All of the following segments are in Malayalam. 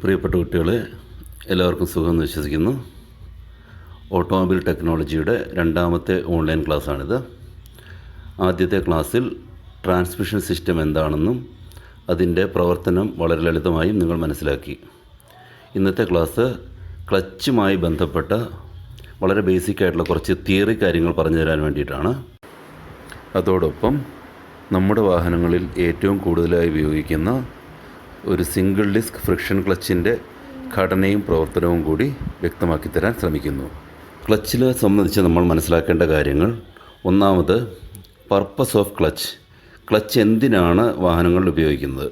പ്രിയപ്പെട്ട കുട്ടികളെ, എല്ലാവർക്കും സുഖമെന്ന് വിശ്വസിക്കുന്നു. ഓട്ടോമൊബൈൽ ടെക്നോളജിയുടെ രണ്ടാമത്തെ ഓൺലൈൻ ക്ലാസ്സാണിത്. ആദ്യത്തെ ക്ലാസ്സിൽ ട്രാൻസ്മിഷൻ സിസ്റ്റം എന്താണെന്നും അതിൻ്റെ പ്രവർത്തനം വളരെ ലളിതമായും നിങ്ങൾ മനസ്സിലാക്കി. ഇന്നത്തെ ക്ലാസ് ക്ലച്ചുമായി ബന്ധപ്പെട്ട വളരെ ബേസിക്കായിട്ടുള്ള കുറച്ച് തിയറി കാര്യങ്ങൾ പറഞ്ഞു തരാൻ വേണ്ടിയിട്ടാണ്. അതോടൊപ്പം നമ്മുടെ വാഹനങ്ങളിൽ ഏറ്റവും കൂടുതലായി ഉപയോഗിക്കുന്ന ഒരു സിംഗിൾ ഡിസ്ക് ഫ്രിക്ഷൻ ക്ലച്ചിൻ്റെ ഘടനയും പ്രവർത്തനവും കൂടി വ്യക്തമാക്കി തരാൻ ശ്രമിക്കുന്നു. ക്ലച്ചിനെ സംബന്ധിച്ച് നമ്മൾ മനസ്സിലാക്കേണ്ട കാര്യങ്ങൾ: ഒന്നാമത്, പർപ്പസ് ഓഫ് ക്ലച്ച്. ക്ലച്ച് എന്തിനാണ് വാഹനങ്ങളിൽ ഉപയോഗിക്കുന്നത്?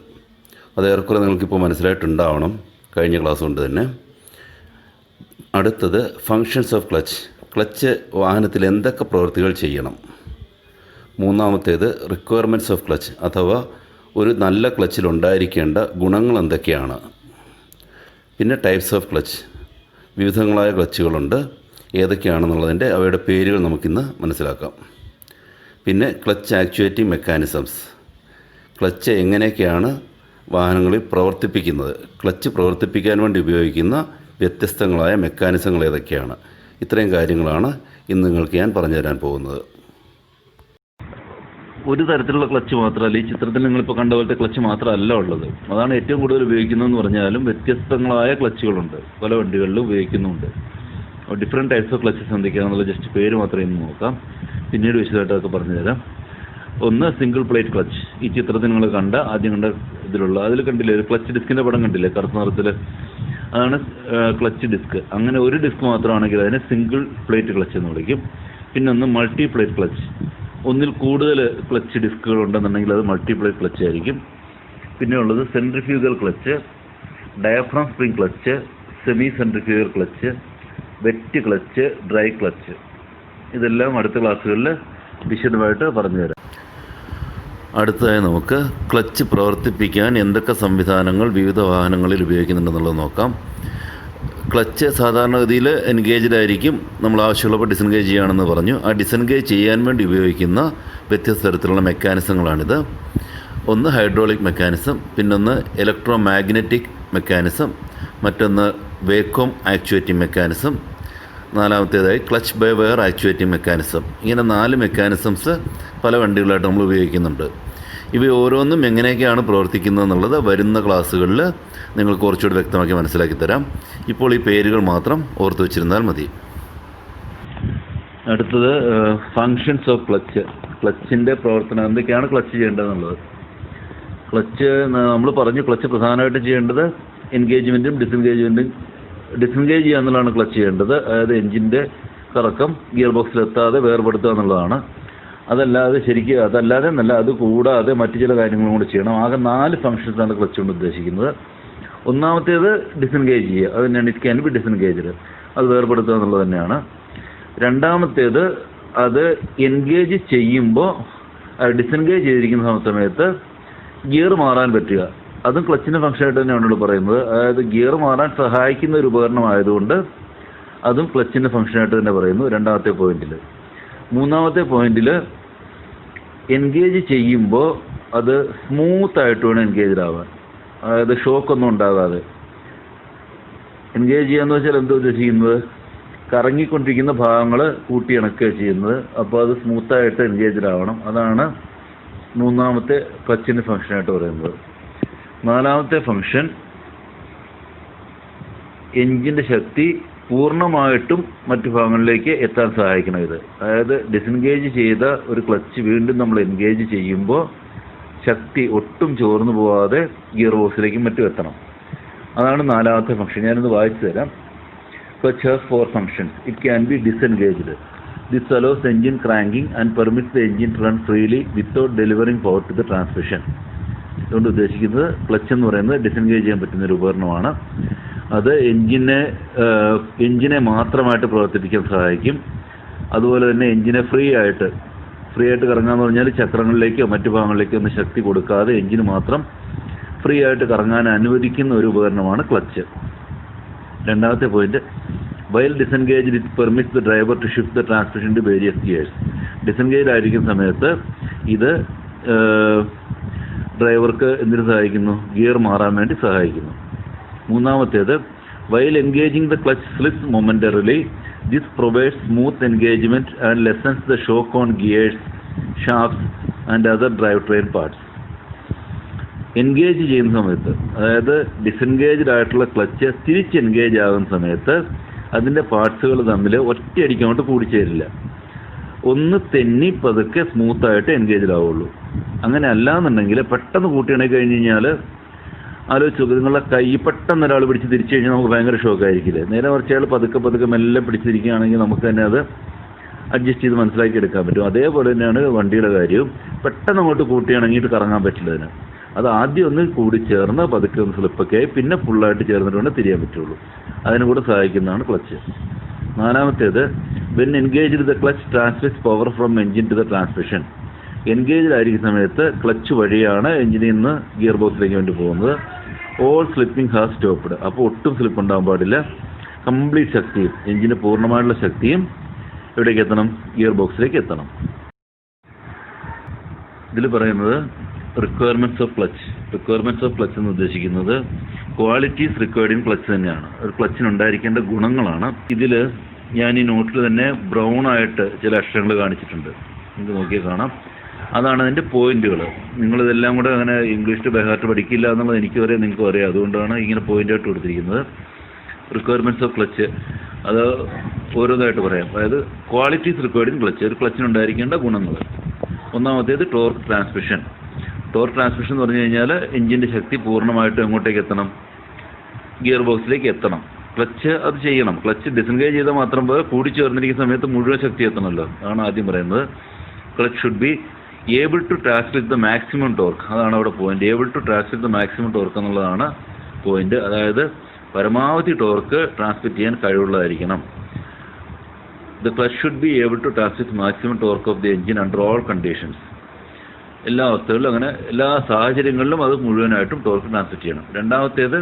അത് ഏറെക്കുറെ നിങ്ങൾക്കിപ്പോൾ മനസ്സിലായിട്ടുണ്ടാവണം കഴിഞ്ഞ ക്ലാസ് കൊണ്ട് തന്നെ. അടുത്തത്, ഫങ്ഷൻസ് ഓഫ് ക്ലച്ച്. ക്ലച്ച് വാഹനത്തിൽ എന്തൊക്കെ പ്രവൃത്തികൾ ചെയ്യണം? മൂന്നാമത്തേത്, റിക്വയർമെൻറ്റ്സ് ഓഫ് ക്ലച്ച്, അഥവാ ഒരു നല്ല ക്ലച്ചിൽ ഉണ്ടായിരിക്കേണ്ട ഗുണങ്ങൾ എന്തൊക്കെയാണ്? പിന്നെ ടൈപ്സ് ഓഫ് ക്ലച്ച്. വിവിധങ്ങളായ ക്ലച്ചുകളുണ്ട്, ഏതൊക്കെയാണെന്നുള്ളതിൻ്റെ അവയുടെ പേരുകൾ നമുക്കിന്ന് മനസ്സിലാക്കാം. പിന്നെ ക്ലച്ച് ആക്ച്വേറ്റിംഗ് മെക്കാനിസംസ്. ക്ലച്ച് എങ്ങനെയൊക്കെയാണ് വാഹനങ്ങളിൽ പ്രവർത്തിപ്പിക്കുന്നത്, ക്ലച്ച് പ്രവർത്തിപ്പിക്കാൻ വേണ്ടി ഉപയോഗിക്കുന്ന വ്യത്യസ്തങ്ങളായ മെക്കാനിസങ്ങൾ ഏതൊക്കെയാണ്? ഇത്രയും കാര്യങ്ങളാണ് ഇന്ന് നിങ്ങൾക്ക് ഞാൻ പറഞ്ഞു തരാൻ പോകുന്നത്. ഒരു തരത്തിലുള്ള ക്ലച്ച് മാത്രമല്ല, ഈ ചിത്രത്തിൽ നിങ്ങളിപ്പോൾ കണ്ട പോലത്തെ ക്ലച്ച് മാത്രമല്ല ഉള്ളത്. അതാണ് ഏറ്റവും കൂടുതൽ ഉപയോഗിക്കുന്നതെന്ന് പറഞ്ഞാലും വ്യത്യസ്തങ്ങളായ ക്ലച്ചുകളുണ്ട്, പല വണ്ടികളിലും ഉപയോഗിക്കുന്നുണ്ട്. ഡിഫറെൻറ്റ് ടൈപ്സ് ഓഫ് ക്ലച്ചസ് എന്തൊക്കെയാണെന്നുള്ള ജസ്റ്റ് പേര് മാത്രമേ ഇന്ന് നോക്കാം, പിന്നീട് വിശദമായിട്ടൊക്കെ പറഞ്ഞു തരാം. ഒന്ന്, സിംഗിൾ പ്ലേറ്റ് ക്ലച്ച്. ഈ ചിത്രത്തിൽ നിങ്ങൾ ആദ്യം കണ്ട ഇതിലുള്ള അതിൽ കണ്ടില്ലേ, ഒരു ക്ലച്ച് ഡിസ്കിൻ്റെ പടം കണ്ടില്ലേ കറുത്ത നിറത്തിൽ? അതാണ് ക്ലച്ച് ഡിസ്ക്. അങ്ങനെ ഒരു ഡിസ്ക് മാത്രമാണെങ്കിൽ അതിനെ സിംഗിൾ പ്ലേറ്റ് ക്ലച്ച് എന്ന് വിളിക്കും. പിന്നെ ഒന്ന് മൾട്ടി പ്ലേറ്റ് ക്ലച്ച്. ഒന്നിൽ കൂടുതൽ ക്ലച്ച് ഡിസ്കുകൾ ഉണ്ടെന്നുണ്ടെങ്കിൽ അത് മൾട്ടിപ്ലൈ ക്ലച്ച് ആയിരിക്കും. പിന്നെ ഉള്ളത് centrifugal clutch, diaphragm spring clutch, semi centrifugal clutch, wet clutch, dry clutch. ഇതെല്ലാം അടുത്ത ക്ലാസ്സുകളിൽ വിശദമായിട്ട് പറഞ്ഞു തരാം. അടുത്തതായി നമുക്ക് ക്ലച്ച് പ്രവർത്തിപ്പിക്കാൻ എന്തൊക്കെ സംവിധാനങ്ങൾ വിവിധ വാഹനങ്ങളിൽ ഉപയോഗിക്കുന്നുണ്ടെന്നുള്ളത് നോക്കാം. ക്ലച്ച് സാധാരണഗതിയിൽ എൻഗേജ്ഡ് ആയിരിക്കും. നമ്മൾ ആവശ്യമുള്ളപ്പോൾ ഡിസെൻഗേജ് ചെയ്യുകയാണെന്ന് പറഞ്ഞു. ആ ഡിസെൻഗേജ് ചെയ്യാൻ വേണ്ടി ഉപയോഗിക്കുന്ന വ്യത്യസ്ത തരത്തിലുള്ള മെക്കാനിസങ്ങളാണിത്. ഒന്ന് ഹൈഡ്രോളിക് മെക്കാനിസം, പിന്നൊന്ന് ഇലക്ട്രോ മാഗ്നറ്റിക് മെക്കാനിസം, മറ്റൊന്ന് വേക്വം ആക്ച്വേറ്റിംഗ് മെക്കാനിസം, നാലാമത്തേതായി clutch by wire actuating mechanism. ഇങ്ങനെ 4 മെക്കാനിസംസ് പല വണ്ടികളായിട്ട് നമ്മൾ ഉപയോഗിക്കുന്നുണ്ട്. ഇവ ഓരോന്നും എങ്ങനെയൊക്കെയാണ് പ്രവർത്തിക്കുന്നത് എന്നുള്ളത് വരുന്ന ക്ലാസ്സുകളിൽ നിങ്ങൾക്ക് കുറച്ചുകൂടി വ്യക്തമാക്കി മനസ്സിലാക്കി തരാം. ഇപ്പോൾ ഈ പേരുകൾ മാത്രം ഓർത്ത് വെച്ചിരുന്നാൽ മതി. അടുത്തത്, ഫങ്ഷൻസ് ഓഫ് ക്ലച്ച്. ക്ലച്ചിൻ്റെ പ്രവർത്തനം, എന്തൊക്കെയാണ് ക്ലച്ച് ചെയ്യേണ്ടതെന്നുള്ളത്. ക്ലച്ച് നമ്മൾ പറഞ്ഞു, ക്ലച്ച് പ്രധാനമായിട്ടും ചെയ്യേണ്ടത് എൻഗേജ്മെൻറ്റും ഡിസെൻഗേജ് ചെയ്യുക എന്നുള്ളതാണ് ക്ലച്ച് ചെയ്യേണ്ടത്. അതായത് എഞ്ചിൻ്റെ കറക്കം ഗിയർ ബോക്സിലെത്താതെ വേർപെടുത്തുക എന്നുള്ളതാണ്. അതല്ലാതെ എന്നല്ല, അത് കൂടാതെ മറ്റു ചില കാര്യങ്ങളും കൂടി ചെയ്യണം. ആകെ 4 ഫങ്ഷൻസാണ് ക്ലച്ച് കൊണ്ട് ഉദ്ദേശിക്കുന്നത്. ഒന്നാമത്തേത് ഡിസെൻഗേജ് ചെയ്യുക, അത് തന്നെയാണ് ഇറ്റ് ക്യാൻ ബി ഡിസെൻഗേജ്ഡ്, അത് വേർപെടുത്തുക എന്നുള്ളത് തന്നെയാണ്. രണ്ടാമത്തേത്, അത് എൻഗേജ് ചെയ്യുമ്പോൾ ഡിസെൻഗേജ് ചെയ്തിരിക്കുന്ന സമയത്ത് ഗിയർ മാറാൻ പറ്റുക, അതും ക്ലച്ചിൻ്റെ ഫംഗ്ഷനായിട്ട് തന്നെയാണ് പറയുന്നത്. അതായത് ഗിയർ മാറാൻ സഹായിക്കുന്ന ഒരു ഉപകരണമായതുകൊണ്ട് അതും ക്ലച്ചിൻ്റെ ഫംഗ്ഷനായിട്ട് തന്നെ പറയുന്നു രണ്ടാമത്തെ പോയിന്റിൽ. മൂന്നാമത്തെ പോയിന്റിൽ, എൻഗേജ് ചെയ്യുമ്പോൾ അത് സ്മൂത്തായിട്ട് വേണം എൻഗേജ്ഡ് ആവാൻ, അതായത് ഷോക്കൊന്നും ഉണ്ടാകാതെ. എൻഗേജ് ചെയ്യാന്ന് വെച്ചാൽ എന്താ ഉദ്ദേശിക്കുന്നത്? കറങ്ങിക്കൊണ്ടിരിക്കുന്ന ഭാഗങ്ങൾ കൂട്ടിയിണക്കുക ചെയ്യുന്നത്. അപ്പോൾ അത് സ്മൂത്തായിട്ട് എൻഗേജ്ഡ് ആവണം. അതാണ് മൂന്നാമത്തെ ക്ലച്ചിൻ്റെ ഫംഗ്ഷനായിട്ട് പറയുന്നത്. നാലാമത്തെ ഫംഗ്ഷൻ, എൻജിൻ്റെ ശക്തി പൂർണ്ണമായിട്ടും മറ്റു ഭാഗങ്ങളിലേക്ക് എത്താൻ സഹായിക്കണം ഇത്. അതായത് ഡിസെൻഗേജ് ചെയ്ത ഒരു ക്ലച്ച് വീണ്ടും നമ്മൾ എൻഗേജ് ചെയ്യുമ്പോൾ ശക്തി ഒട്ടും ചോർന്നു പോകാതെ ഗിയർ ബോക്സിലേക്കും മറ്റും എത്തണം. അതാണ് നാലാമത്തെ ഫംഗ്ഷൻ. ഞാനൊന്ന് വായിച്ചു തരാം. Clutch has 4 functions. It can be disengaged. This allows engine cranking and permits the engine to run freely without delivering power to the transmission. അതുകൊണ്ട് ഉദ്ദേശിക്കുന്നത്, ക്ലച്ച് എന്ന് പറയുന്നത് ഡിസെൻഗേജ് ചെയ്യാൻ പറ്റുന്ന ഒരു ഉപകരണമാണ്. അത് എഞ്ചിനെ മാത്രമായിട്ട് പ്രവർത്തിപ്പിക്കാൻ സഹായിക്കും. അതുപോലെ തന്നെ എഞ്ചിനെ ഫ്രീ ആയിട്ട് കറങ്ങാന്ന് പറഞ്ഞാൽ ചക്രങ്ങളിലേക്കോ മറ്റു ഭാഗങ്ങളിലേക്കോ ഒന്നും ശക്തി കൊടുക്കാതെ എഞ്ചിന് മാത്രം ഫ്രീ ആയിട്ട് കറങ്ങാൻ അനുവദിക്കുന്ന ഒരു ഉപകരണമാണ് ക്ലച്ച്. രണ്ടാമത്തെ point, while disengage it permits the driver to shift the transmission to various gears. Disengage ആയിരിക്കുന്ന സമയത്ത് ഇത് ഡ്രൈവർക്ക് എന്തിനു സഹായിക്കുന്നു? ഗിയർ മാറാൻ വേണ്ടി സഹായിക്കുന്നു. മൂന്നാമത്തേത് while engaging the clutch slips momentarily, this provides smooth engagement and lessens the shock on gears, shafts and other drivetrain parts. Engage ചെയ്യുന്ന സമയത്ത്, അതായത് ഡിസെൻഗേജ്ഡ് ആയിട്ടുള്ള ക്ലച്ച് തിരിച്ച് എൻഗേജ് ആകുന്ന സമയത്ത് അതിൻ്റെ പാർട്സുകൾ തമ്മിൽ ഒറ്റയടിക്ക് അങ്ങോട്ട് കൂടിച്ചേരില്ല. ഒന്ന് തെന്നി പതുക്കെ സ്മൂത്തായിട്ട് എൻഗേജ്ഡ് ആവുള്ളൂ. അങ്ങനെ അല്ലാന്നുണ്ടെങ്കിൽ പെട്ടെന്ന് കൂട്ടിയിണക്കി കഴിഞ്ഞ് കഴിഞ്ഞാൽ ആലോചിച്ച് നോക്കുക, നിങ്ങളുടെ കൈ പെട്ടെന്ന് ഒരാൾ പിടിച്ച് തിരിച്ചു കഴിഞ്ഞാൽ നമുക്ക് ഭയങ്കര ഷോക്കായിരിക്കില്ലേ. നേരെ മറിച്ച് അയാൾ പതുക്കെ മെല്ലെ പിടിച്ചിരിക്കുകയാണെങ്കിൽ നമുക്ക് തന്നെ അത് അഡ്ജസ്റ്റ് ചെയ്ത് മനസ്സിലാക്കി എടുക്കാൻ പറ്റും. അതേപോലെ തന്നെയാണ് വണ്ടിയുടെ കാര്യവും. പെട്ടെന്ന് അങ്ങോട്ട് കൂട്ടിയിണങ്ങിയിട്ട് കറങ്ങാൻ പറ്റില്ല അതിന്. അത് ആദ്യം ഒന്ന് കൂടി ചേർന്ന് പതുക്കെ ഒന്ന് സ്ലിപ്പൊക്കെ ആയി പിന്നെ ഫുള്ളായിട്ട് ചേർന്നിട്ട് വേണം തിരിയാൻ പറ്റുള്ളൂ. അതിനും കൂടെ സഹായിക്കുന്നതാണ് ക്ലച്ച്. നാലാമത്തേത് when engaged the clutch transmits power from engine to the transmission. Engaged ആയിരിക്കുന്ന സമയത്ത് ക്ലച്ച് വഴിയാണ് എഞ്ചിനിൽ നിന്ന് ഗിയർ ബോക്സിലേക്ക് വേണ്ടി പോകുന്നത്. All slipping has stopped. അപ്പോൾ ഒട്ടും സ്ലിപ്പ് ഉണ്ടാകാൻ പാടില്ല. കംപ്ലീറ്റ് ശക്തിയും എഞ്ചിന് പൂർണ്ണമായിട്ടുള്ള ശക്തിയും എവിടേക്ക് എത്തണം? ഗിയർ ബോക്സിലേക്ക് എത്തണം. ഇതിൽ പറയുന്നത് requirements of clutch. Requirements of clutch എന്ന് ഉദ്ദേശിക്കുന്നത് ക്വാളിറ്റീസ് റിക്വയർഡ് ഇൻ ക്ലച്ച് തന്നെയാണ്. ഒരു ക്ലച്ചിനുണ്ടായിരിക്കേണ്ട ഗുണങ്ങളാണ്. ഇതിൽ ഞാൻ ഈ നോട്ടിൽ തന്നെ ബ്രൗൺ ആയിട്ട് ചില അക്ഷരങ്ങൾ കാണിച്ചിട്ടുണ്ട്, നിങ്ങൾക്ക് നോക്കിയാൽ കാണാം. അതാണ് അതിൻ്റെ പോയിന്റുകൾ. നിങ്ങളിതെല്ലാം കൂടെ അങ്ങനെ ഇംഗ്ലീഷ് ബൈ ഹാർട്ട് പഠിക്കില്ല എന്നുള്ളത് എനിക്കും അറിയാം, നിങ്ങൾക്കും അറിയാം. അതുകൊണ്ടാണ് ഇങ്ങനെ പോയിൻ്റായിട്ട് കൊടുത്തിരിക്കുന്നത്. റിക്വയർമെൻറ്റ്സ് ഓഫ് ക്ലച്ച് അത് ഓരോന്നായിട്ട് പറയാം. അതായത് ക്വാളിറ്റീസ് റിക്വയർഡ് ഇൻ ക്ലച്ച്, ഒരു ക്ലച്ചിനുണ്ടായിരിക്കേണ്ട ഗുണങ്ങൾ. ഒന്നാമത്തേത് ടോർക്ക് ട്രാൻസ്മിഷൻ. ടോർക്ക് ട്രാൻസ്മിഷൻ എന്ന് പറഞ്ഞു കഴിഞ്ഞാൽ എഞ്ചിൻ്റെ ശക്തി പൂർണ്ണമായിട്ടും എങ്ങോട്ടേക്ക് എത്തണം? ഗിയർ ബോക്സിലേക്ക് എത്തണം. ക്ലച്ച് അത് ചെയ്യണം. ക്ലച്ച് ഡിസെൻഗേജ് ചെയ്താൽ മാത്രം പോലെ കൂടി ചേർന്നിരിക്കുന്ന സമയത്ത് മുഴുവൻ ശക്തി എത്തണമല്ലോ. അതാണ് ആദ്യം പറയുന്നത്. Clutch should be able to transmit the maximum torque. അതാണ് അവിടെ point. Able to transmit the maximum torque എന്നുള്ളതാണ് പോയിന്റ്. അതായത് പരമാവധി ടോർക്ക് ട്രാൻസ്മിറ്റ് ചെയ്യാൻ കഴിവുള്ളതായിരിക്കണം. The clutch should be able to transmit maximum torque of the engine under all conditions. എല്ലാ അവസ്ഥകളിലും അങ്ങനെ എല്ലാ സാഹചര്യങ്ങളിലും അത് മുഴുവനായിട്ടും ടോർക്ക് ട്രാൻസ്മിറ്റ് ചെയ്യണം. രണ്ടാമത്തേത്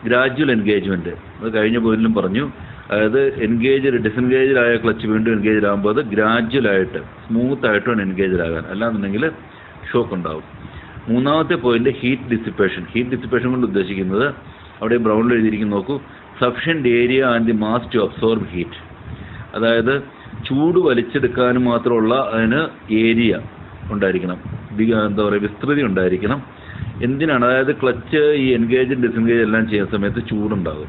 ഗ്രാജുവൽ എൻഗേജ്മെൻറ്റ്. അത് കഴിഞ്ഞ പോയിന്റിലും പറഞ്ഞു. അതായത് ഡിസെൻഗേജ്ഡ് ആയ ക്ലച്ച് വീണ്ടും എൻഗേജ്ഡ് ആകുമ്പോൾ അത് ഗ്രാജുവലായിട്ട് സ്മൂത്തായിട്ട് വേണം എൻഗേജ്ഡ് ആകാൻ, അല്ലാന്നുണ്ടെങ്കിൽ ഷോക്ക് ഉണ്ടാവും. മൂന്നാമത്തെ point heat dissipation. Heat dissipation കൊണ്ട് ഉദ്ദേശിക്കുന്നത് അവിടെ ബ്രൗണിൽ എഴുതിയിരിക്കുന്ന നോക്കൂ, sufficient area and the mass to absorb heat. അതായത് ചൂട് വലിച്ചെടുക്കാനും മാത്രമുള്ള അതിന് ഏരിയ ഉണ്ടായിരിക്കണം, എന്താ പറയുക, വിസ്തൃതി ഉണ്ടായിരിക്കണം. എന്തിനാണ്? അതായത് ക്ലച്ച് ഈ എൻഗേജും ഡിസെൻഗേജ് എല്ലാം ചെയ്യുന്ന സമയത്ത് ചൂടുണ്ടാകും.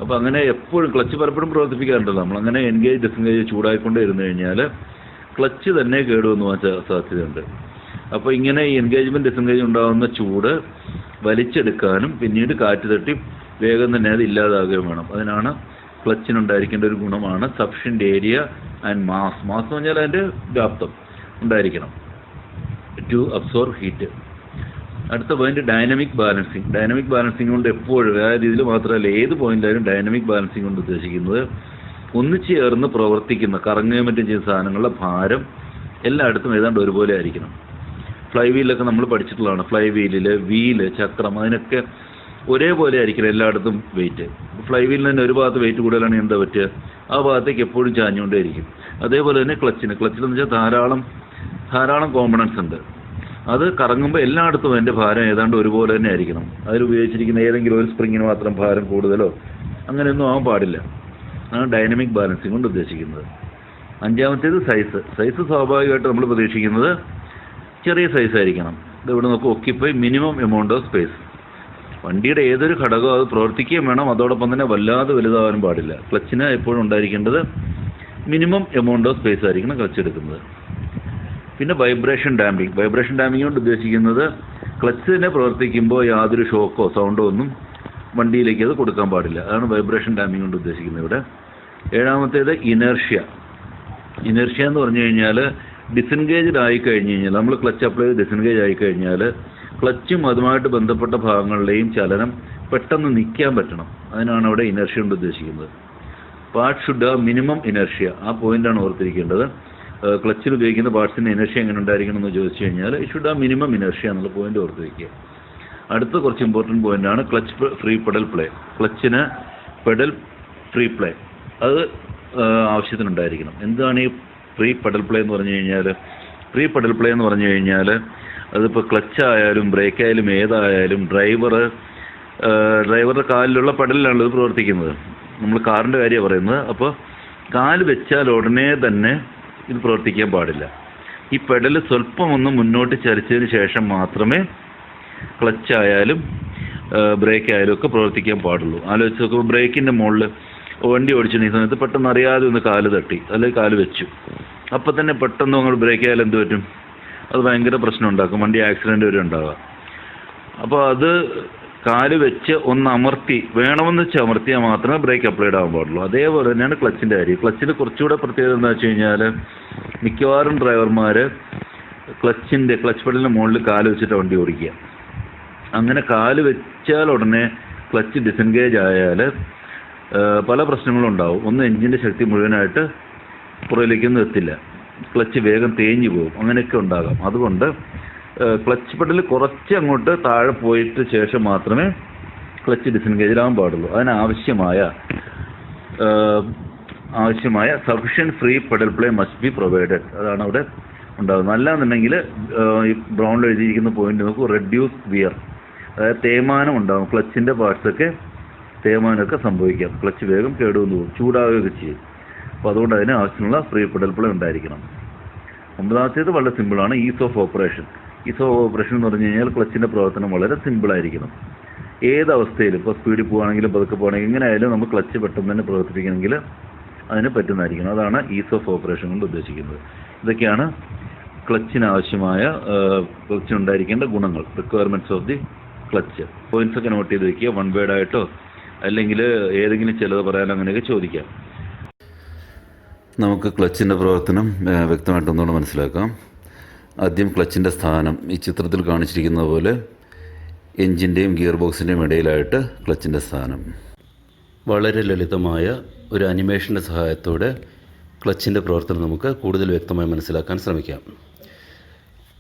അപ്പോൾ അങ്ങനെ എപ്പോഴും ക്ലച്ച് പലപ്പോഴും പ്രവർത്തിപ്പിക്കാറുണ്ടല്ലോ നമ്മൾ. അങ്ങനെ എൻഗേജ് ഡിസെൻഗേജ് ചൂടായിക്കൊണ്ട് ഇരുന്ന് കഴിഞ്ഞാൽ ക്ലച്ച് തന്നെ കേടുവന്നു പോകാൻ സാധ്യതയുണ്ട്. അപ്പോൾ ഇങ്ങനെ ഈ എൻഗേജ്മെൻറ്റ് ഡിസെൻഗേജ് ഉണ്ടാകുന്ന ചൂട് വലിച്ചെടുക്കാനും പിന്നീട് കാറ്റ് തട്ടി വേഗം തന്നെ അത് ഇല്ലാതാകുകയും വേണം. അതിനാണ് ക്ലച്ചിനുണ്ടായിരിക്കേണ്ട ഒരു ഗുണമാണ് sufficient area and mass. Mass എന്ന് പറഞ്ഞാൽ അതിൻ്റെ വ്യാപ്തം ഉണ്ടായിരിക്കണം ടു അബ്സോർബ് ഹീറ്റ്. അടുത്ത point dynamic balancing. Dynamic balancing കൊണ്ട് എപ്പോഴും, അതായത് ഇതിൽ മാത്രമല്ല ഏത് പോയിന്റായാലും ഡൈനമിക് ബാലൻസിങ് കൊണ്ട് ഉദ്ദേശിക്കുന്നത് ഒന്നിച്ച് ചേർന്ന് പ്രവർത്തിക്കുന്ന കറങ്ങുകയും മറ്റും ചെയ്യുന്ന സാധനങ്ങളുടെ ഭാരം എല്ലായിടത്തും ഏതാണ്ട് ഒരുപോലെ ആയിരിക്കണം. ഫ്ലൈ വീലൊക്കെ നമ്മൾ പഠിച്ചിട്ടുള്ളതാണ്. ഫ്ലൈ വീലിൽ വീല്, ചക്രം, അതിനൊക്കെ ഒരേപോലെ ആയിരിക്കണം എല്ലായിടത്തും വെയിറ്റ്. ഫ്ലൈ വീലിന് തന്നെ ഒരു ഭാഗത്ത് വെയിറ്റ് കൂടുതലാണെങ്കിൽ എന്താ പറ്റുക? ആ ഭാഗത്തേക്ക് എപ്പോഴും ചാഞ്ഞുകൊണ്ടേയിരിക്കും. അതേപോലെ തന്നെ ക്ലച്ചിലെന്ന് വെച്ചാൽ ധാരാളം കോമ്പണൻസ് ഉണ്ട്. അത് കറങ്ങുമ്പോൾ എല്ലായിടത്തും അതിൻ്റെ ഭാരം ഏതാണ്ട് ഒരുപോലെ തന്നെ ആയിരിക്കണം. അതിൽ ഉപയോഗിച്ചിരിക്കുന്ന ഏതെങ്കിലും ഒരു സ്പ്രിങ്ങിന് മാത്രം ഭാരം കൂടുതലോ അങ്ങനെയൊന്നും ആവാൻ പാടില്ല. ആണ് ഡൈനമിക് ബാലൻസിങ് കൊണ്ട് ഉദ്ദേശിക്കുന്നത്. അഞ്ചാമത്തേത് സൈസ് സ്വാഭാവികമായിട്ട് നമ്മൾ പ്രതീക്ഷിക്കുന്നത് ചെറിയ സൈസ് ആയിരിക്കണം. ഇതിവിടെ നോക്കുക, occupy minimum amount of space. വണ്ടിയുടെ ഏതൊരു ഘടകവും അത് പ്രവർത്തിക്കുകയും വേണം, അതോടൊപ്പം തന്നെ വല്ലാതെ വലുതാവാനും പാടില്ല. ക്ലച്ചിന് എപ്പോഴും ഉണ്ടായിരിക്കേണ്ടത് മിനിമം എമൗണ്ട് ഓഫ് സ്പേസ് ആയിരിക്കണം ക്ലച്ച് എടുക്കുന്നത്. പിന്നെ വൈബ്രേഷൻ ഡാമ്പിങ് കൊണ്ട് ഉദ്ദേശിക്കുന്നത് ക്ലച്ച് തന്നെ പ്രവർത്തിക്കുമ്പോൾ യാതൊരു ഷോക്കോ സൗണ്ടോ ഒന്നും വണ്ടിയിലേക്ക് അത് കൊടുക്കാൻ പാടില്ല. അതാണ് വൈബ്രേഷൻ ഡാമ്പിങ് കൊണ്ട് ഉദ്ദേശിക്കുന്നത് ഇവിടെ. ഏഴാമത്തേത് ഇനേർഷ്യ എന്ന് പറഞ്ഞു കഴിഞ്ഞാൽ ഡിസെൻഗേജ്ഡ് ആയിക്കഴിഞ്ഞ് കഴിഞ്ഞാൽ, നമ്മൾ ക്ലച്ച് അപ്ലൈ ചെയ്ത് ഡിസെൻഗേജ് ആയിക്കഴിഞ്ഞാൽ ക്ലച്ചും അതുമായിട്ട് ബന്ധപ്പെട്ട ഭാഗങ്ങളിലെയും ചലനം പെട്ടെന്ന് നിൽക്കാൻ പറ്റണം. അതിനാണ് അവിടെ ഇനേർഷ്യ കൊണ്ട് ഉദ്ദേശിക്കുന്നത്. Part should have minimum inertia. ആ പോയിന്റാണ് ഓർത്തിരിക്കേണ്ടത്. ക്ലച്ചിൽ ഉപയോഗിക്കുന്ന പാർട്സിൻ്റെ ഇനേർഷ്യ എങ്ങനെ ഉണ്ടായിരിക്കണം എന്ന് ചോദിച്ചു കഴിഞ്ഞാൽ ഷുഡ് ഹാവ് മിനിമം ഇനേർഷ്യ എന്നുള്ള പോയിന്റ് ഓർത്തിരിക്കുക. അടുത്ത കുറച്ച് ഇമ്പോർട്ടൻറ്റ് പോയിന്റാണ് ക്ലച്ച് ഫ്രീ പെഡൽ പ്ലേ. ക്ലച്ചിന് പെഡൽ ഫ്രീ പ്ലേ അത് ആവശ്യത്തിനുണ്ടായിരിക്കണം. എന്താണ് ഈ ഫ്രീ പെഡൽ പ്ലേ എന്ന് പറഞ്ഞു കഴിഞ്ഞാൽ? ഫ്രീ പെഡൽ പ്ലേ എന്ന് പറഞ്ഞു കഴിഞ്ഞാൽ അതിപ്പോൾ ക്ലച്ച് ആയാലും ബ്രേക്ക് ആയാലും ഏതായാലും ഡ്രൈവർ ഡ്രൈവറുടെ കാലിലുള്ള പെഡലിലാണ് ഇത് പ്രവർത്തിക്കുന്നത്. നമ്മൾ കാറിൻ്റെ കാര്യമാണ് പറയുന്നത്. അപ്പോൾ കാല് വെച്ചാൽ ഉടനെ തന്നെ ഇത് പ്രവർത്തിക്കാൻ പാടില്ല. ഈ പെഡൽ സ്വല്പം ഒന്ന് മുന്നോട്ട് ചരിച്ചതിന് ശേഷം മാത്രമേ ക്ലച്ച് ആയാലും ബ്രേക്ക് ആയാലും ഒക്കെ പ്രവർത്തിക്കാൻ പാടുള്ളൂ. ആലോചിച്ച് നോക്കുമ്പോൾ ബ്രേക്കിൻ്റെ മുകളിൽ വണ്ടി ഓടിച്ചിട്ടുണ്ടെങ്കിൽ സമയത്ത് പെട്ടെന്ന് അറിയാതെ ഒന്ന് കാല് തട്ടി അല്ലെങ്കിൽ കാല് വെച്ചു, അപ്പം തന്നെ പെട്ടെന്ന് അങ്ങോട്ട് ബ്രേക്ക് ആയാലും എന്ത് പറ്റും? അത് ഭയങ്കര പ്രശ്നം ഉണ്ടാക്കും, വണ്ടി ആക്സിഡൻറ്റ് വരെ ഉണ്ടാവുക. അപ്പോൾ അത് കാല് വെച്ച് ഒന്ന് അമർത്തി, വേണമെന്ന് വെച്ച് അമർത്തിയാൽ മാത്രമേ ബ്രേക്ക് അപ്ലൈഡ് ആകാൻ പാടുള്ളൂ. അതേപോലെ തന്നെയാണ് ക്ലച്ചിൻ്റെ കാര്യം. ക്ലച്ചിന് കുറച്ചുകൂടെ പ്രത്യേകത എന്താ വെച്ച് കഴിഞ്ഞാൽ, മിക്കവാറും ഡ്രൈവർമാർ ക്ലച്ച് പെഡലിൻ്റെ മുകളിൽ കാല് വെച്ചിട്ട് വണ്ടി ഓടിക്കുക. അങ്ങനെ കാല് വെച്ചാൽ ഉടനെ ക്ലച്ച് ഡിസെൻഗേജ് ആയാൽ പല പ്രശ്നങ്ങളും ഉണ്ടാവും. ഒന്ന്, എഞ്ചിൻ്റെ ശക്തി മുഴുവനായിട്ട് പുറകിലേക്കൊന്നും എത്തില്ല, ക്ലച്ച് വേഗം തേഞ്ഞു പോകും, അങ്ങനെയൊക്കെ ഉണ്ടാകാം. അതുകൊണ്ട് ക്ലച്ച് പെഡൽ കുറച്ച് അങ്ങോട്ട് താഴെ പോയിട്ട് ശേഷം മാത്രമേ ക്ലച്ച് ഡിസെൻഗേജിലാകാൻ പാടുള്ളൂ. ആവശ്യമായ sufficient free pedal play must be provided. അതാണ് അവിടെ ഉണ്ടാകുന്നത്. അല്ലാന്നുണ്ടെങ്കിൽ ഈ ബ്രൗണിൽ എഴുതിയിരിക്കുന്ന പോയിന്റ് നോക്കൂ, റെഡ്യൂസ് വിയർ, അതായത് തേയ്മാനം ഉണ്ടാകും. ക്ലച്ചിൻ്റെ പാർട്സൊക്കെ തേയ്മാനമൊക്കെ സംഭവിക്കാം, ക്ലച്ച് വേഗം കേടുവന്നു പോകും, ചൂടാവുകയൊക്കെ ചെയ്യും. അപ്പോൾ അതുകൊണ്ട് അതിന് ആവശ്യമുള്ള ഫ്രീ പെഡൽ പ്ലേ ഉണ്ടായിരിക്കണം. 9ാമത്തേത് വളരെ സിമ്പിളാണ്, is of operation. Is of operation എന്ന് പറഞ്ഞു കഴിഞ്ഞാൽ ക്ലച്ചിൻ്റെ പ്രവർത്തനം വളരെ സിമ്പിളായിരിക്കണം. ഏത് അവസ്ഥയിലും, ഇപ്പോൾ സ്പീഡിൽ പോവുകയാണെങ്കിലും പതുക്കെ പോകണമെങ്കിൽ എങ്ങനെ ആയാലും നമുക്ക് ക്ലച്ച് പെട്ടെന്ന് തന്നെ പ്രവർത്തിപ്പിക്കണമെങ്കിൽ അതിന് പറ്റുന്നതായിരിക്കണം. അതാണ് ഈസ് ഓഫ് ഓപ്പറേഷൻ കൊണ്ട് ഉദ്ദേശിക്കുന്നത്. ഇതൊക്കെയാണ് ക്ലച്ചിനുണ്ടായിരിക്കേണ്ട ഗുണങ്ങൾ, റിക്വയർമെൻറ്റ്സ് ഓഫ് ദി ക്ലച്ച്. പോയിന്റ്സൊക്കെ നോട്ട് ചെയ്ത് വയ്ക്കുക, വൺ വേർഡ് ആയിട്ടോ അല്ലെങ്കിൽ ഏതെങ്കിലും ചിലത് പറയാൻ അങ്ങനെയൊക്കെ ചോദിക്കാം. നമുക്ക് ക്ലച്ചിൻ്റെ പ്രവർത്തനം വ്യക്തമായിട്ടൊന്നുകൂടെ മനസ്സിലാക്കാം. ആദ്യം ക്ലച്ചിൻ്റെ സ്ഥാനം ഈ ചിത്രത്തിൽ കാണിച്ചിരിക്കുന്ന പോലെ എൻജിൻ്റെയും ഗിയർ ബോക്സിൻ്റെയും ഇടയിലായിട്ട് ക്ലച്ചിൻ്റെ സ്ഥാനം. വളരെ ലളിതമായ ഒരു അനിമേഷൻ്റെ സഹായത്തോടെ ക്ലച്ചിൻ്റെ പ്രവർത്തനം നമുക്ക് കൂടുതൽ വ്യക്തമായി മനസ്സിലാക്കാൻ ശ്രമിക്കാം.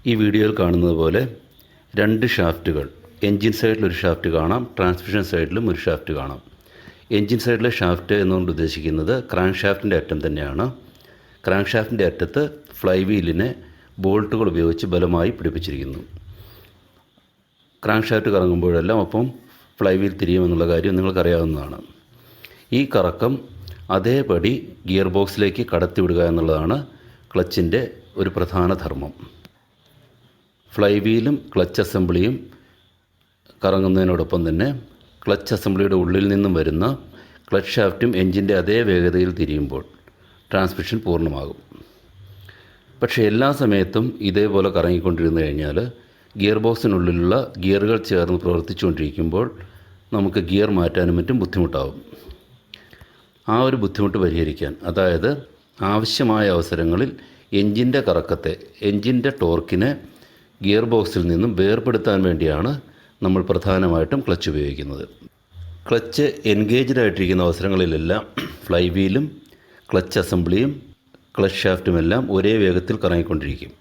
ഈ വീഡിയോയിൽ കാണുന്നത് പോലെ 2 ഷാഫ്റ്റുകൾ, എൻജിൻ സൈഡിൽ ഒരു ഷാഫ്റ്റ് കാണാം, ട്രാൻസ്മിഷൻ സൈഡിലും ഒരു ഷാഫ്റ്റ് കാണാം. എൻജിൻ സൈഡിലെ ഷാഫ്റ്റ് എന്നുകൊണ്ട് ഉദ്ദേശിക്കുന്നത് ക്രാങ്ക് ഷാഫ്റ്റിൻ്റെ അറ്റം തന്നെയാണ്. ക്രാങ്ക് ഷാഫ്റ്റിൻ്റെ അറ്റത്ത് ഫ്ലൈ വീലിനെ ബോൾട്ടുകൾ ഉപയോഗിച്ച് ബലമായി പിടിപ്പിച്ചിരിക്കുന്നു. ക്രാങ്ക് ഷാഫ്റ്റ് കറങ്ങുമ്പോഴെല്ലാം അപ്പം ഫ്ലൈ വീൽ തിരിയുമെന്നുള്ള കാര്യം നിങ്ങൾക്കറിയാവുന്നതാണ്. ഈ കറക്കം അതേപടി ഗിയർ ബോക്സിലേക്ക് കടത്തിവിടുക എന്നുള്ളതാണ് ക്ലച്ചിൻ്റെ ഒരു പ്രധാന ധർമ്മം. ഫ്ലൈ വീലും ക്ലച്ച് അസംബ്ലിയും കറങ്ങുന്നതിനോടൊപ്പം തന്നെ ക്ലച്ച് അസംബ്ലിയുടെ ഉള്ളിൽ നിന്നും വരുന്ന ക്ലച്ച് ഷാഫ്റ്റും എൻജിൻ്റെ അതേ വേഗതയിൽ തിരിയുമ്പോൾ ട്രാൻസ്മിഷൻ പൂർണ്ണമാകും. പക്ഷേ എല്ലാ സമയത്തും ഇതേപോലെ കറങ്ങിക്കൊണ്ടിരുന്നു കഴിഞ്ഞാൽ ഗിയർ ബോക്സിനുള്ളിലുള്ള ഗിയറുകൾ ചേർന്ന് പ്രവർത്തിച്ചുകൊണ്ടിരിക്കുമ്പോൾ നമുക്ക് ഗിയർ മാറ്റാനും മറ്റും ബുദ്ധിമുട്ടാവും. ആ ഒരു ബുദ്ധിമുട്ട് പരിഹരിക്കാൻ, അതായത് ആവശ്യമായ അവസരങ്ങളിൽ എൻജിൻ്റെ കറക്കത്തെ, എൻജിൻ്റെ ടോർക്കിനെ ഗിയർ ബോക്സിൽ നിന്നും വേർപെടുത്താൻ വേണ്ടിയാണ് നമ്മൾ പ്രധാനമായിട്ടും ക്ലച്ച് ഉപയോഗിക്കുന്നത്. ക്ലച്ച് എൻഗേജ്ഡ് ആയിട്ടിരിക്കുന്ന അവസരങ്ങളിലെല്ലാം ഫ്ലൈ വീലും ക്ലച്ച് അസംബ്ലിയും ക്ലച്ച് ഷാഫ്റ്റുമെല്ലാം ഒരേ വേഗത്തിൽ കറങ്ങിക്കൊണ്ടിരിക്കും.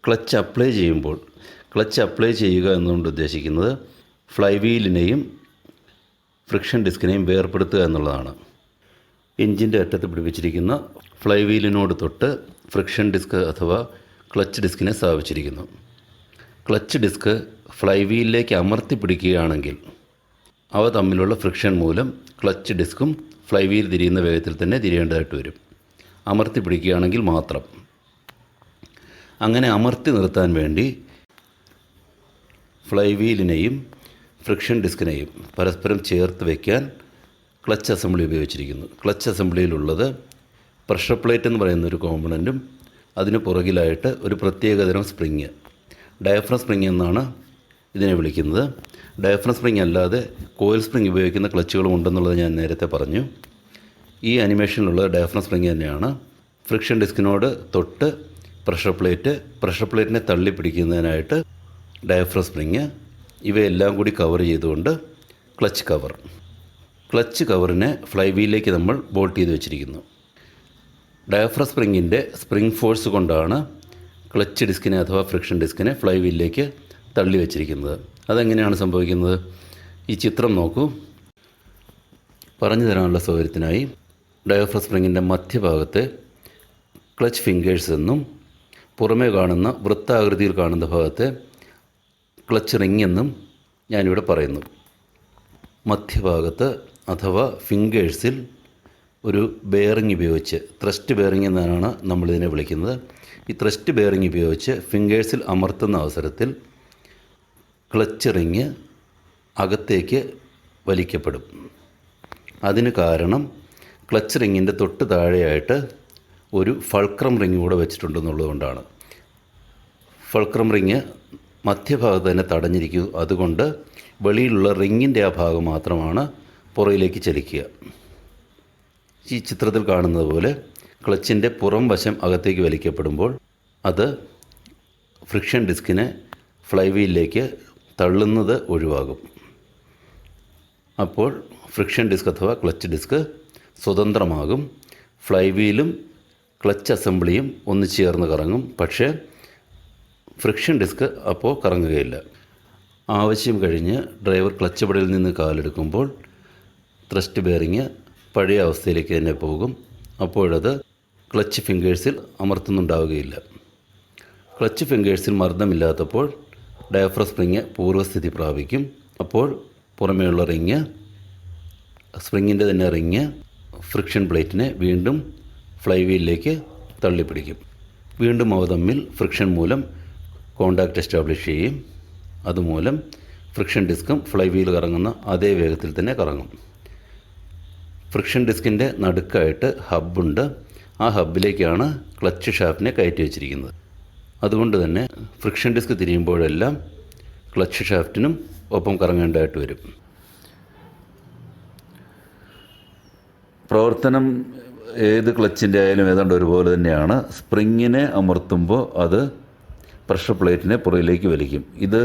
ക്ലച്ച് അപ്ലൈ ചെയ്യുക എന്നുകൊണ്ട് ഉദ്ദേശിക്കുന്നത് ഫ്ലൈ വീലിനെയും ഫ്രിക്ഷൻ ഡിസ്കിനെയും വേർപെടുത്തുക എന്നുള്ളതാണ്. എൻജിൻ്റെ അറ്റത്ത് പിടിപ്പിച്ചിരിക്കുന്ന ഫ്ലൈ വീലിനോട് തൊട്ട് ഫ്രിക്ഷൻ ഡിസ്ക് അഥവാ ക്ലച്ച് ഡിസ്കിനെ സ്ഥാപിച്ചിരിക്കുന്നു. ക്ലച്ച് ഡിസ്ക് ഫ്ലൈ വീലിലേക്ക് അമർത്തി പിടിക്കുകയാണെങ്കിൽ അവ തമ്മിലുള്ള ഫ്രിക്ഷൻ മൂലം ക്ലച്ച് ഡിസ്കും ഫ്ലൈ വീൽ തിരിയുന്ന വേഗത്തിൽ തന്നെ തിരിയേണ്ടതായിട്ട് വരും. അമർത്തി പിടിക്കുകയാണെങ്കിൽ മാത്രം. അങ്ങനെ അമർത്തി നിർത്താൻ വേണ്ടി ഫ്ലൈ വീലിനെയും ഫ്രിക്ഷൻ ഡിസ്കിനെയും പരസ്പരം ചേർത്ത് വയ്ക്കാൻ ക്ലച്ച് അസംബ്ലി ഉപയോഗിച്ചിരിക്കുന്നു. ക്ലച്ച് അസംബ്ലിയിലുള്ളത് പ്രഷർ പ്ലേറ്റ് എന്ന് പറയുന്നൊരു കോമ്പണൻറ്റും അതിന് പുറകിലായിട്ട് ഒരു പ്രത്യേകതരം സ്പ്രിങ്, ഡയഫ്രം സ്പ്രിങ് എന്നാണ് ഇതിനെ വിളിക്കുന്നത്. ഡയഫ്രം സ്പ്രിങ് അല്ലാതെ കോയിൽ സ്പ്രിങ് ഉപയോഗിക്കുന്ന ക്ലച്ചുകളും ഉണ്ടെന്നുള്ളത് ഞാൻ നേരത്തെ പറഞ്ഞു. ഈ അനിമേഷനിലുള്ള ഡയഫ്രം സ്പ്രിങ് തന്നെയാണ്. ഫ്രിക്ഷൻ ഡിസ്കിനോട് തൊട്ട് പ്രഷർ പ്ലേറ്റിനെ തള്ളി പിടിക്കുന്നതിനായിട്ട് ഡയഫ്രം സ്പ്രിങ്, ഇവയെല്ലാം കൂടി കവർ ചെയ്തുകൊണ്ട് ക്ലച്ച് കവറിനെ ഫ്ലൈ വീലിലേക്ക് നമ്മൾ ബോൾട്ട് ചെയ്ത് വെച്ചിരിക്കുന്നു. ഡയഫ്രം സ്പ്രിങ്ങിൻ്റെ സ്പ്രിങ് ഫോഴ്സ് കൊണ്ടാണ് ക്ലച്ച് ഡിസ്കിനെ അഥവാ ഫ്രിക്ഷൻ ഡിസ്കിനെ ഫ്ലൈ വീലിലേക്ക് തള്ളി വച്ചിരിക്കുന്നത്. അതെങ്ങനെയാണ് സംഭവിക്കുന്നത്? ഈ ചിത്രം നോക്കൂ. പറഞ്ഞു തരാനുള്ള സൗകര്യത്തിനായി ഡയഫ്രം സ്പ്രിങ്ങിൻ്റെ മധ്യഭാഗത്തെ ക്ലച്ച് ഫിംഗേഴ്സ് എന്നും പുറമേ കാണുന്ന വൃത്താകൃതിയിൽ കാണുന്ന ഭാഗത്തെ ക്ലച്ച് റിങ് എന്നും ഞാനിവിടെ പറയുന്നു. മധ്യഭാഗത്ത് അഥവാ ഫിംഗേഴ്സിൽ ഒരു ബെയറിംഗ് ഉപയോഗിച്ച്, ത്രസ്റ്റ് ബെയറിംഗ് എന്നാണ് നമ്മളിതിനെ വിളിക്കുന്നത്. ഈ ത്രസ്റ്റ് ബെയറിംഗ് ഉപയോഗിച്ച് ഫിംഗേഴ്സിൽ അമർത്തുന്ന അവസരത്തിൽ ക്ലച്ച് റിങ് അകത്തേക്ക് വലിക്കപ്പെടും. അതിന് കാരണം ക്ലച്ച് റിങ്ങിൻ്റെ തൊട്ട് താഴെയായിട്ട് ഒരു ഫൾക്രം റിങ് കൂടെ വെച്ചിട്ടുണ്ടെന്നുള്ളതുകൊണ്ടാണ്. ഫൾക്രം റിങ് മധ്യഭാഗത്ത് തന്നെ തടഞ്ഞിരിക്കും. അതുകൊണ്ട് വെളിയിലുള്ള റിങ്ങിൻ്റെ ആ ഭാഗം മാത്രമാണ് പുറയിലേക്ക് ചലിക്കുക. ഈ ചിത്രത്തിൽ കാണുന്നത് പോലെ ക്ലച്ചിൻ്റെ പുറം വശം അകത്തേക്ക് വലിക്കപ്പെടുമ്പോൾ അത് ഫ്രിക്ഷൻ ഡിസ്കിനെ ഫ്ലൈ വീലിലേക്ക് തള്ളുന്നത് ഒഴിവാകും. അപ്പോൾ ഫ്രിക്ഷൻ ഡിസ്ക് അഥവാ ക്ലച്ച് ഡിസ്ക് സ്വതന്ത്രമാകും. ഫ്ലൈ വീലും ക്ലച്ച് അസംബ്ലിയും ഒന്ന് ചേർന്ന് കറങ്ങും. പക്ഷേ ഫ്രിക്ഷൻ ഡിസ്ക് അപ്പോൾ കറങ്ങുകയില്ല. ആവശ്യം കഴിഞ്ഞ് ഡ്രൈവർ ക്ലച്ച് പെടലിൽ നിന്ന് കാലെടുക്കുമ്പോൾ ത്രസ്റ്റ് ബെയറിങ് പഴയ അവസ്ഥയിലേക്ക് തന്നെ പോകും. അപ്പോഴത് ക്ലച്ച് ഫിംഗേഴ്സിൽ അമർത്തുന്നുണ്ടാവുകയില്ല. ക്ലച്ച് ഫിംഗേഴ്സിൽ മർദ്ദമില്ലാത്തപ്പോൾ ഡയഫ്രം സ്പ്രിങ് പൂർവ്വസ്ഥിതി പ്രാപിക്കും. അപ്പോൾ പുറമേയുള്ള റിങ്, സ്പ്രിങ്ങിൻ്റെ തന്നെ റിങ് ഫ്രിക്ഷൻ പ്ലേറ്റിനെ വീണ്ടും ഫ്ലൈ വീലിലേക്ക് തള്ളിപ്പിടിക്കും. വീണ്ടും അവ തമ്മിൽ ഫ്രിക്ഷൻ മൂലം കോണ്ടാക്റ്റ് എസ്റ്റാബ്ലിഷ് ചെയ്യും. അതുമൂലം ഫ്രിക്ഷൻ ഡിസ്കും ഫ്ലൈ വീൽ കറങ്ങുന്ന അതേ വേഗത്തിൽ തന്നെ കറങ്ങും. ഫ്രിക്ഷൻ ഡിസ്കിൻ്റെ നടുക്കായിട്ട് ഹബ്ബുണ്ട്. ആ ഹബ്ബിലേക്കാണ് ക്ലച്ച് ഷാഫ്റ്റിനെ കയറ്റി വച്ചിരിക്കുന്നത്. അതുകൊണ്ട് തന്നെ ഫ്രിക്ഷൻ ഡിസ്ക് തിരിയുമ്പോഴെല്ലാം ക്ലച്ച് ഷാഫ്റ്റിനും ഒപ്പം കറങ്ങേണ്ടതായിട്ട് വരും. പ്രവർത്തനം ഏത് ക്ലച്ചിൻ്റെ ആയാലും ഏതാണ്ട് ഒരുപോലെ തന്നെയാണ്. സ്പ്രിങ്ങിനെ അമർത്തുമ്പോൾ അത് പ്രഷർ പ്ലേറ്റിനെ പുറകിലേക്ക് വലിക്കും. ഇത്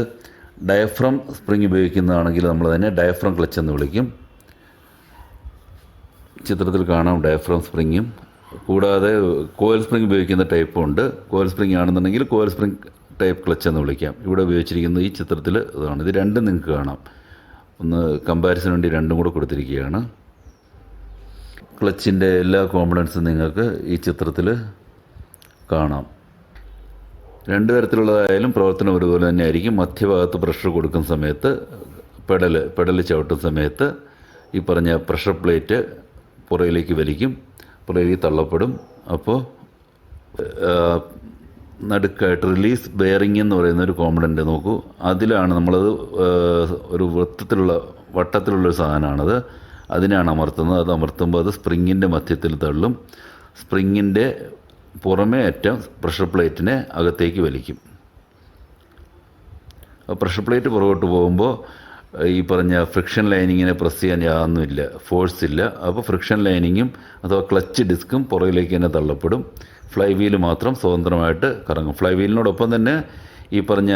ഡയഫ്രം സ്പ്രിങ് ഉപയോഗിക്കുന്നതാണെങ്കിൽ നമ്മൾ അതിനെ ഡയഫ്രം ക്ലച്ച് എന്ന് വിളിക്കും. ചിത്രത്തിൽ കാണാം ഡയഫ്രം സ്പ്രിങ്ങും. കൂടാതെ കോയിൽ സ്പ്രിങ് ഉപയോഗിക്കുന്ന ടൈപ്പും ഉണ്ട്. കോയിൽ സ്പ്രിങ് ആണെന്നുണ്ടെങ്കിൽ കോയിൽ സ്പ്രിങ് ടൈപ്പ് ക്ലച്ച് എന്ന് വിളിക്കാം. ഇവിടെ ഉപയോഗിച്ചിരിക്കുന്നത് ഈ ചിത്രത്തിൽ ഇതാണ്. ഇത് രണ്ടും നിങ്ങൾക്ക് കാണാം. ഒന്ന് കമ്പാരിസന് വേണ്ടി രണ്ടും കൂടെ കൊടുത്തിരിക്കുകയാണ്. ക്ലച്ചിൻ്റെ എല്ലാ കോമ്പണൻസും നിങ്ങൾക്ക് ഈ ചിത്രത്തിൽ കാണാം. രണ്ട് തരത്തിലുള്ളതായാലും പ്രവർത്തനം ഒരുപോലെ തന്നെ ആയിരിക്കും. മധ്യഭാഗത്ത് പ്രഷർ കൊടുക്കുന്ന സമയത്ത് പെഡൽ ചവിട്ടുന്ന സമയത്ത് ഈ പറഞ്ഞ പ്രഷർ പ്ലേറ്റ് പുറയിലേക്ക് വലിക്കും, പുറയിലേക്ക് തള്ളപ്പെടും. അപ്പോൾ നടുക്കായിട്ട് റിലീസ് ബെയറിംഗ് എന്ന് പറയുന്ന ഒരു കോമ്പണൻ്റ് നോക്കൂ. അതിലാണ് നമ്മളത് ഒരു വട്ടത്തിലുള്ളൊരു സാധനമാണത്. അതിനാണ് അമർത്തുന്നത്. അത് അമർത്തുമ്പോൾ അത് സ്പ്രിങ്ങിൻ്റെ മധ്യത്തിൽ തള്ളും. സ്പ്രിങ്ങിൻ്റെ പുറമേ അറ്റം പ്രഷർ പ്ലേറ്റിനെ അകത്തേക്ക് വലിക്കും. പ്രഷർ പ്ലേറ്റ് പുറകോട്ട് പോകുമ്പോൾ ഈ പറഞ്ഞ ഫ്രിക്ഷൻ ലൈനിങ്ങിനെ പ്രസ് ചെയ്യാൻ യാതൊന്നുമില്ല, ഫോഴ്സ് ഇല്ല. അപ്പോൾ ഫ്രിക്ഷൻ ലൈനിങ്ങും അഥവാ ക്ലച്ച് ഡിസ്കും പുറകിലേക്ക് തന്നെ തള്ളപ്പെടും. ഫ്ലൈ വീല് മാത്രം സ്വതന്ത്രമായിട്ട് കറങ്ങും. ഫ്ലൈ വീലിനോടൊപ്പം തന്നെ ഈ പറഞ്ഞ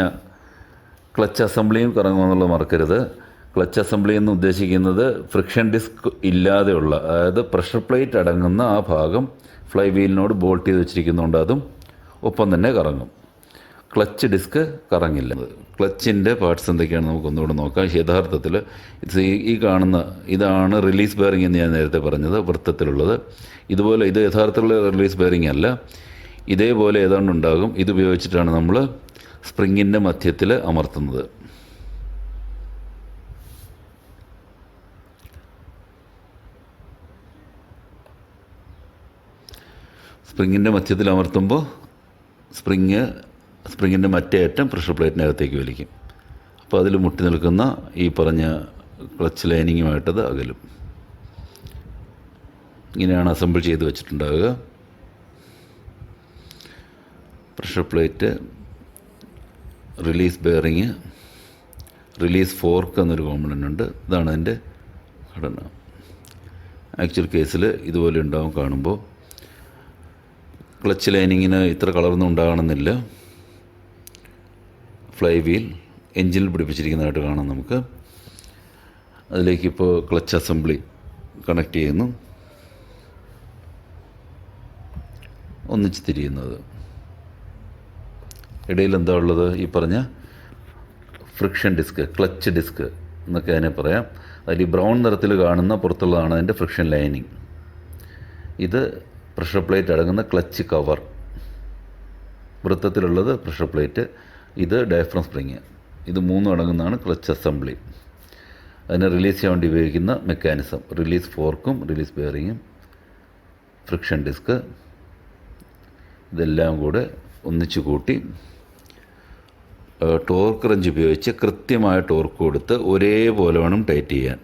ക്ലച്ച് അസംബ്ലിയും കറങ്ങുമെന്നുള്ളത് മറക്കരുത്. ക്ലച്ച് അസംബ്ലി എന്ന് ഉദ്ദേശിക്കുന്നത് ഫ്രിക്ഷൻ ഡിസ്ക് ഇല്ലാതെയുള്ള, അതായത് പ്രഷർ പ്ലേറ്റ് അടങ്ങുന്ന ആ ഭാഗം ഫ്ലൈ വീലിനോട് ബോൾട്ട് ചെയ്ത് വെച്ചിരിക്കുന്നതുകൊണ്ട് അതും ഒപ്പം തന്നെ കറങ്ങും. ക്ലച്ച് ഡിസ്ക് കറങ്ങില്ല. ക്ലച്ചിൻ്റെ പാർട്സ് എന്തൊക്കെയാണ് നമുക്കൊന്നുകൂടെ നോക്കാം. യഥാർത്ഥത്തിൽ ഈ കാണുന്ന ഇതാണ് റിലീസ് ബെയറിംഗ് എന്ന് ഞാൻ നേരത്തെ പറഞ്ഞത്, വൃത്തത്തിലുള്ളത്. ഇതുപോലെ ഇത് യഥാർത്ഥത്തിലുള്ള റിലീസ് ബെയറിംഗ് അല്ല, ഇതേപോലെ ഏതാണ്ട് ഉണ്ടാകും. ഇതുപയോഗിച്ചിട്ടാണ് നമ്മൾ സ്പ്രിങ്ങിൻ്റെ മധ്യത്തിൽ അമർത്തുന്നത്. സ്പ്രിങ്ങിൻ്റെ മധ്യത്തിൽ അമർത്തുമ്പോൾ സ്പ്രിങ്ങിൻ്റെ മറ്റേ അറ്റം പ്രഷർ പ്ലേറ്റിനകത്തേക്ക് വലിക്കും. അപ്പോൾ അതിൽ മുട്ടി നിൽക്കുന്ന ഈ പറഞ്ഞ ക്ലച്ച് ലൈനിങ്ങുമായിട്ടത് അകലും. ഇങ്ങനെയാണ് അസംബിൾ ചെയ്ത് വെച്ചിട്ടുണ്ടാവുക. Pressure plate, release bearing, release fork എന്നൊരു കോമ്പണൻ്റ് ഉണ്ട്. ഇതാണ് അതിൻ്റെ ഘടന. ആക്ച്വൽ കേസിൽ ഇതുപോലെ ഉണ്ടാവും കാണുമ്പോൾ. ക്ലച്ച് ലൈനിങ്ങിന് ഇത്ര കളറൊന്നും ഉണ്ടാകണമെന്നില്ല. ഫ്ലൈ വീൽ എൻജിനിൽ പിടിപ്പിച്ചിരിക്കുന്നതായിട്ട് കാണാം നമുക്ക്. അതിലേക്കിപ്പോൾ ക്ലച്ച് അസംബ്ലി കണക്ട് ചെയ്യുന്നു, ഒന്നിച്ച് തിരിയുന്നത്. ഇടയിൽ എന്താ ഉള്ളത്? ഈ പറഞ്ഞ ഫ്രിക്ഷൻ ഡിസ്ക്, ക്ലച്ച് ഡിസ്ക് എന്നൊക്കെ അതിനെ പറയാം. അതിൽ ഈ ബ്രൗൺ നിറത്തിൽ കാണുന്ന പുറത്തുള്ളതാണ് അതിൻ്റെ ഫ്രിക്ഷൻ ലൈനിങ്. ഇത് പ്രഷർ പ്ലേറ്റ് അടങ്ങുന്ന ക്ലച്ച് കവർ. വൃത്തത്തിലുള്ളത് പ്രഷർ പ്ലേറ്റ്, ഇത് ഡയഫ്രം സ്പ്രിങ്. ഇത് മൂന്നും അടങ്ങുന്നതാണ് ക്ലച്ച് അസംബ്ലി. അതിനെ റിലീസ് ചെയ്യാൻ വേണ്ടി ഉപയോഗിക്കുന്ന മെക്കാനിസം റിലീസ് ഫോർക്കും റിലീസ് ബെയറിങ്ങും ഫ്രിക്ഷൻ ഡിസ്ക് ഇതെല്ലാം കൂടെ ഒന്നിച്ചു കൂട്ടി ടോർക്ക് റഞ്ച് ഉപയോഗിച്ച് കൃത്യമായ ടോർക്ക് കൊടുത്ത് ഒരേപോലെ വേണം ടൈറ്റ് ചെയ്യാൻ.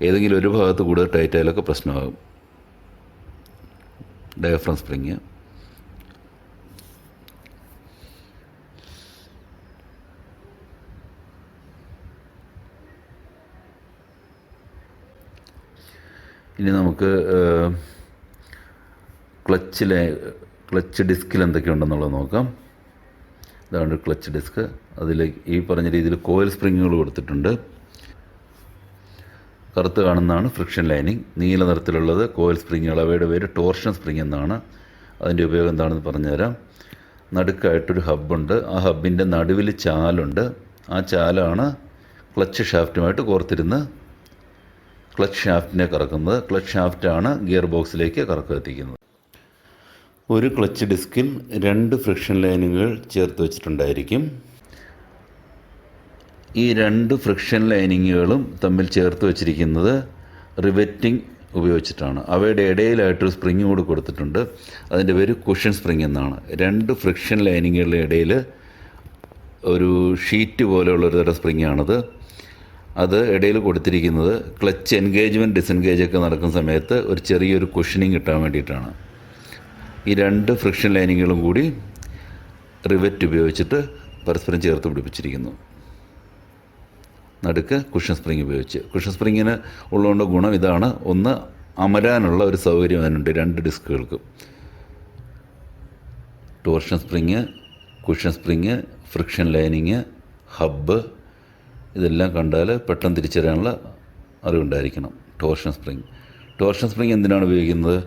ഏതെങ്കിലും ഒരു ഭാഗത്ത് കൂടുതൽ ടൈറ്റ് ആയാലൊക്കെ പ്രശ്നമാകും. ഡയഫ്രം സ്പ്രിങ് ഇനി നമുക്ക് ക്ലച്ച് ഡിസ്കിൽ എന്തൊക്കെയുണ്ടെന്നുള്ളത് നോക്കാം. ഇതാണ് ക്ലച്ച് ഡിസ്ക്. അതിൽ ഈ പറഞ്ഞ രീതിയിൽ കോയിൽ സ്പ്രിങ്ങുകൾ കൊടുത്തിട്ടുണ്ട്. കറുത്ത് കാണുന്നതാണ് ഫ്രിക്ഷൻ ലൈനിങ്. നീല നിറത്തിലുള്ളത് കോയിൽ സ്പ്രിങ്ങുകൾ. അവയുടെ പേര് ടോർഷൻ സ്പ്രിങ് എന്നാണ്. അതിൻ്റെ ഉപയോഗം എന്താണെന്ന് പറഞ്ഞുതരാം. നടുക്കായിട്ടൊരു ഹബ്ബുണ്ട്. ആ ഹബ്ബിൻ്റെ നടുവിൽ ചാലുണ്ട്. ആ ചാലാണ് ക്ലച്ച് ഷാഫ്റ്റുമായിട്ട് കോർത്തിരുന്ന് ക്ലച്ച് ഷാഫ്റ്റിനെ കറക്കുന്നത്. ക്ലച്ച് ഷാഫ്റ്റാണ് ഗിയർ ബോക്സിലേക്ക് കറക്കം എത്തിക്കുന്നത്. ഒരു ക്ലച്ച് ഡിസ്കിൽ 2 ഫ്രിക്ഷൻ ലൈനുകൾ ചേർത്ത് വെച്ചിട്ടുണ്ടായിരിക്കും. ഈ 2 ഫ്രിക്ഷൻ ലൈനിങ്ങുകളും തമ്മിൽ ചേർത്ത് വെച്ചിരിക്കുന്നത് റിവെറ്റിംഗ് ഉപയോഗിച്ചിട്ടാണ്. അവയുടെ ഇടയിലായിട്ടൊരു സ്പ്രിങ് കൂടി കൊടുത്തിട്ടുണ്ട്. അതിൻ്റെ പേര് കുഷൻ സ്പ്രിങ് എന്നാണ്. 2 ഫ്രിക്ഷൻ ലൈനിങ്ങുകളുടെ ഇടയിൽ ഒരു ഷീറ്റ് പോലെയുള്ള ഒരു തരം സ്പ്രിങ്ങാണത്. അത് ഇടയിൽ കൊടുത്തിരിക്കുന്നത് ക്ലച്ച് എൻഗേജ്മെൻറ്റ് ഡിസെൻഗേജൊക്കെ നടക്കുന്ന സമയത്ത് ഒരു ചെറിയൊരു കുഷനിങ് കിട്ടാൻ വേണ്ടിയിട്ടാണ്. ഈ 2 ഫ്രിക്ഷൻ ലൈനിങ്ങുകളും കൂടി റിവെറ്റ് ഉപയോഗിച്ചിട്ട് പരസ്പരം ചേർത്ത് പിടിപ്പിച്ചിരിക്കുന്നു. നടുക്ക് കുഷൻ സ്പ്രിങ് ഉപയോഗിച്ച്. കുഷൻ സ്പ്രിങ്ങിന് ഉള്ളതുകൊണ്ട് ഗുണം ഇതാണ്. ഒന്ന്, അമരാനുള്ള ഒരു സൗകര്യം അതിനുണ്ട് 2 ഡിസ്കുകൾക്ക്. Torsion spring, cushion spring, friction lining, hub ഇതെല്ലാം കണ്ടാൽ പെട്ടെന്ന് തിരിച്ചറിയാനുള്ള അറിവുണ്ടായിരിക്കണം. ടോർഷൻ സ്പ്രിങ് എന്തിനാണ് ഉപയോഗിക്കുന്നത്?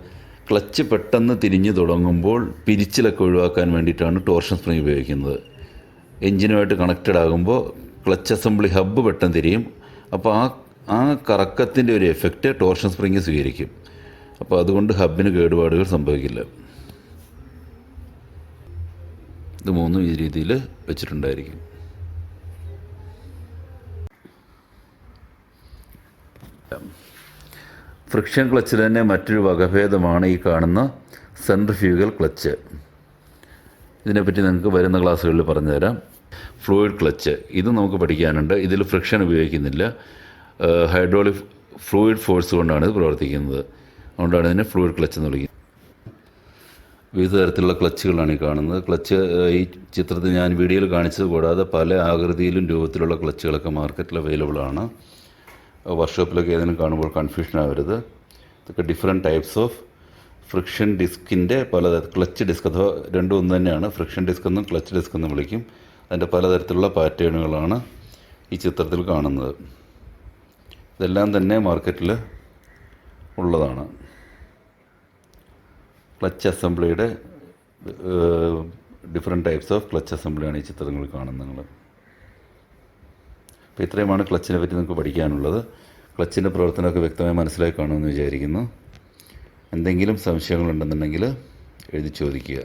ക്ലച്ച് പെട്ടെന്ന് തിരിഞ്ഞു തുടങ്ങുമ്പോൾ പിരിച്ചിലൊക്കെ ഒഴിവാക്കാൻ വേണ്ടിയിട്ടാണ് ടോർഷൻ സ്പ്രിങ് ഉപയോഗിക്കുന്നത്. എഞ്ചിനുമായിട്ട് കണക്റ്റഡ് ആകുമ്പോൾ ക്ലച്ച് അസംബ്ലി ഹബ്ബ് പെട്ടെന്ന് തിരിയും. അപ്പോൾ ആ കറക്കത്തിൻ്റെ ഒരു എഫക്റ്റ് ടോർഷൻ സ്പ്രിങ് സ്വീകരിക്കും. അപ്പോൾ അതുകൊണ്ട് ഹബ്ബിന് കേടുപാടുകൾ സംഭവിക്കില്ല. ഇത് മൂന്നും ഈ രീതിയിൽ വെച്ചിട്ടുണ്ടായിരിക്കും. ഫ്രിക്ഷൻ ക്ലച്ചിൽ തന്നെ മറ്റൊരു വകഭേദമാണ് ഈ കാണുന്ന സെൻട്രിഫ്യൂഗൽ ക്ലച്ച്. ഇതിനെപ്പറ്റി നിങ്ങൾക്ക് വരുന്ന ക്ലാസ്സുകളിൽ പറഞ്ഞുതരാം. ഫ്ലൂയിഡ് ക്ലച്ച് ഇത് നമുക്ക് പഠിക്കാനുണ്ട്. ഇതിൽ ഫ്രിക്ഷൻ ഉപയോഗിക്കുന്നില്ല. ഹൈഡ്രോളിക് ഫ്ലൂയിഡ് ഫോഴ്സ് കൊണ്ടാണ് ഇത് പ്രവർത്തിക്കുന്നത്. അതുകൊണ്ടാണ് ഇതിനെ ഫ്ലൂയിഡ് ക്ലച്ച് എന്ന് വിളിക്കുന്നത്. വിവിധ തരത്തിലുള്ള ക്ലച്ചുകളാണ് ഈ കാണുന്നത്. ക്ലച്ച് ഈ ചിത്രത്തിൽ ഞാൻ വീഡിയോയിൽ കാണിച്ചത് കൂടാതെ പല ആകൃതിയിലും രൂപത്തിലുള്ള ക്ലച്ചുകളൊക്കെ മാർക്കറ്റിൽ അവൈലബിൾ ആണ്. വർക്ക്ഷോപ്പിലൊക്കെ ഏതെങ്കിലും കാണുമ്പോൾ കൺഫ്യൂഷൻ ആവരുത്. ഇതൊക്കെ ഡിഫറെൻറ്റ് ടൈപ്സ് ഓഫ് ഫ്രിക്ഷൻ ഡിസ്കിൻ്റെ ക്ലച്ച് ഡിസ്ക് അഥവാ രണ്ടും ഒന്ന് തന്നെയാണ്. ഫ്രിക്ഷൻ ഡിസ്ക് എന്നും ക്ലച്ച് ഡിസ്ക് എന്നും വിളിക്കും. അതിൻ്റെ പലതരത്തിലുള്ള പാറ്റേണുകളാണ് ഈ ചിത്രത്തിൽ കാണുന്നത്. ഇതെല്ലാം തന്നെ മാർക്കറ്റിൽ ഉള്ളതാണ്. ക്ലച്ച് അസംബ്ലിയുടെ ഡിഫറെൻറ്റ് ടൈപ്സ് ഓഫ് ക്ലച്ച് അസംബ്ലിയാണ് ഈ ചിത്രങ്ങളിൽ കാണുന്നത്. അപ്പോൾ ഇത്രയുമാണ് ക്ലച്ചിനെ പറ്റി നിങ്ങൾക്ക് പഠിക്കാനുള്ളത്. ക്ലച്ചിൻ്റെ പ്രവർത്തനമൊക്കെ വ്യക്തമായി മനസ്സിലാക്കി കാണുമെന്ന് വിചാരിക്കുന്നു. എന്തെങ്കിലും സംശയങ്ങളുണ്ടെന്നുണ്ടെങ്കിൽ എഴുതി ചോദിക്കുക.